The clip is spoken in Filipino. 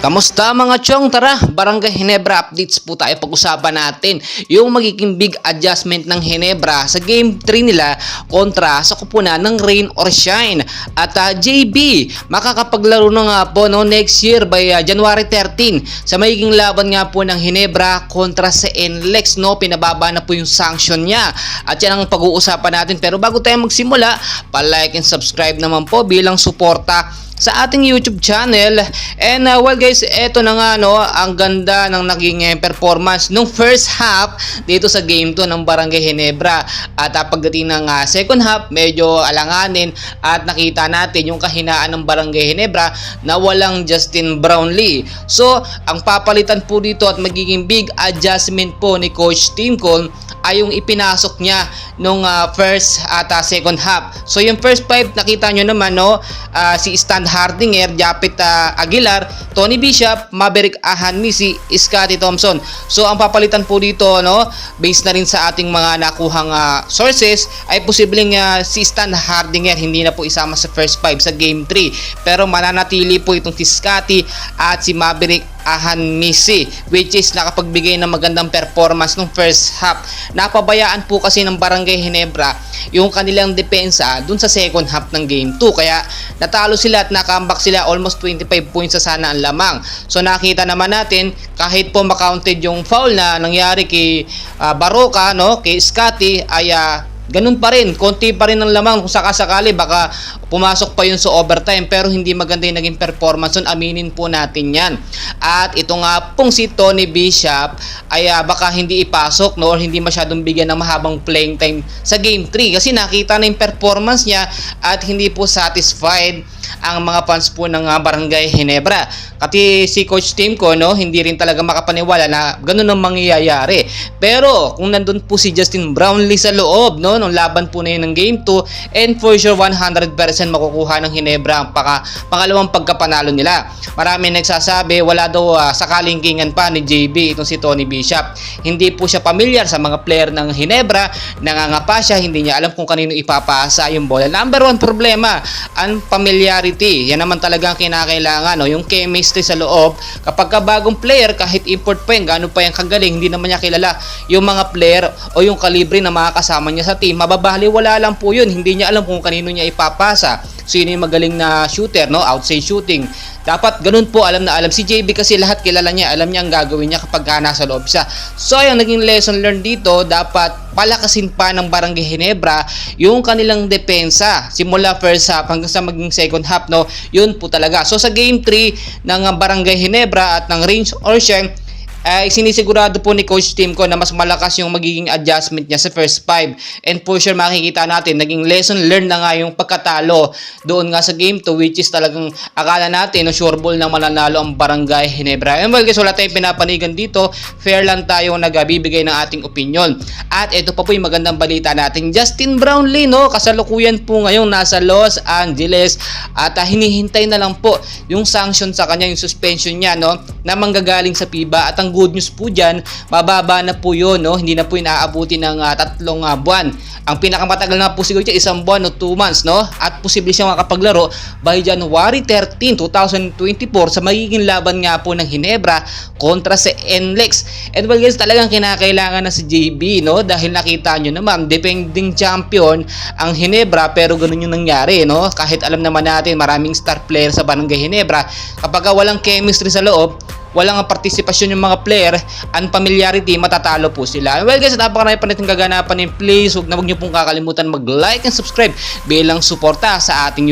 Kamusta mga chong? Tara, Barangay Ginebra updates po tayo. Pag-usapan natin yung magiging big adjustment ng Ginebra sa Game 3 nila kontra sa kupunan ng Rain or Shine. At JB, makakapaglaro na nga po next year by January 13 sa magiging laban nga po ng Ginebra kontra sa NLEX. Pinababa na po yung sanction niya. At yan ang pag-uusapan natin. Pero bago tayo magsimula, pa-like and subscribe naman po bilang suporta sa ating YouTube channel. And well guys, eto na nga ang ganda ng naging performance nung first half dito sa game 2 ng Barangay Ginebra. At pagdating ng second half, medyo alanganin at nakita natin yung kahinaan ng Barangay Ginebra na walang Justin Brownlee. So, ang papalitan po dito at magiging big adjustment po ni Coach Timcon ay yung ipinasok niya nung first at second half. So yung first 5 nakita nyo naman si Stan Hardinger, Japet Aguilar, Tony Bishop, Maverick Ahanmisi, Scotty Thompson. So ang papalitan po dito based na rin sa ating mga nakuhang sources ay posibleng si Stan Hardinger hindi na po isama sa first 5 sa game 3. Pero mananatili po itong si Scotty at si Maverick Ahanmisi, which is nakapagbigay ng magandang performance nung first half. Napabayaan po kasi ng Barangay Ginebra yung kanilang depensa dun sa second half ng game 2, kaya natalo sila at nakambak sila almost 25 points sa sana ang lamang. So nakita naman natin kahit po makounted yung foul na nangyari kay Baroka kay Scotty ay ganun pa rin, konti pa rin ang lamang. Kung sakasakali baka pumasok pa yun sa overtime, pero hindi maganda yung naging performance nun, aminin po natin yan. At ito nga pong si Tony Bishop ay baka hindi ipasok or hindi masyadong bigyan ng mahabang playing time sa game 3 kasi nakita na yung performance niya at hindi po satisfied ang mga fans po ng Barangay Ginebra. Kasi si Coach Timcon hindi rin talaga makapaniwala na ganun ang mangyayari. Pero kung nandun po si Justin Brownlee sa loob nung laban po na yun ng game 2, and for sure 100% makukuha ng Ginebra ang pangalawang pagkapanalo nila. Marami nagsasabi wala daw sakalingkingan pa ni JB itong si Tony Bishop. Hindi po siya pamilyar sa mga player ng Ginebra, nangangapa siya, hindi niya alam kung kanino ipapasa yung bola. Number 1 problema, unfamiliarity. Yan naman talaga ang kinakailangan, yung chemistry sa loob. Kapag bagong player, kahit import pa yan, gaano pa yan kagaling, hindi naman niya kilala yung mga player o yung kalibre na mga kasama niya sa team, mababali wala lang po yun. Hindi niya alam kung kanino niya ipapasa, sino yung magaling na shooter, outside shooting. Dapat ganun po, alam na alam si JB kasi lahat kilala niya, alam niya ang gagawin niya kapag nasa loob siya. So yung naging lesson learned dito, dapat palakasin pa ng Barangay Ginebra yung kanilang depensa simula first half hanggang sa maging second half. Yun po talaga. So sa game 3 ng Barangay Ginebra at ng Rain or Shine, sinisigurado po ni Coach Timcon na mas malakas yung magiging adjustment niya sa first 5. And for sure makikita natin naging lesson learned na nga yung pagkatalo doon nga sa game 2, which is talagang akala natin sure ball na mananalo ang Barangay Ginebra. And well guys, wala tayong pinapanigan dito, fair lang tayo nagbibigay ng ating opinion. At ito pa po yung magandang balita natin, Justin Brownlee kasalukuyan po ngayong nasa Los Angeles at hinihintay na lang po yung sanction sa kanya, yung suspension niya na manggagaling sa FIBA. At ang good news po dyan, mababa na po yun, hindi na po inaabuti ng 3 buwan. Ang pinakamatagal na po siguro 1 buwan 2 months, at posible siyang makapaglaro by January 13, 2024 sa magiging laban nga po ng Ginebra kontra sa NLEX. And well guys, talagang kinakailangan na si JB, dahil nakita nyo naman, defending champion ang Ginebra, pero ganun yung nangyari, kahit alam naman natin maraming star player sa Barangay Ginebra, kapag walang chemistry sa loob, walang partisipasyon yung mga player, unfamiliarity, matatalo po sila. Well guys, napakarami pa natin kaganapan. Please, huwag niyo pong kakalimutan mag-like and subscribe bilang suporta sa ating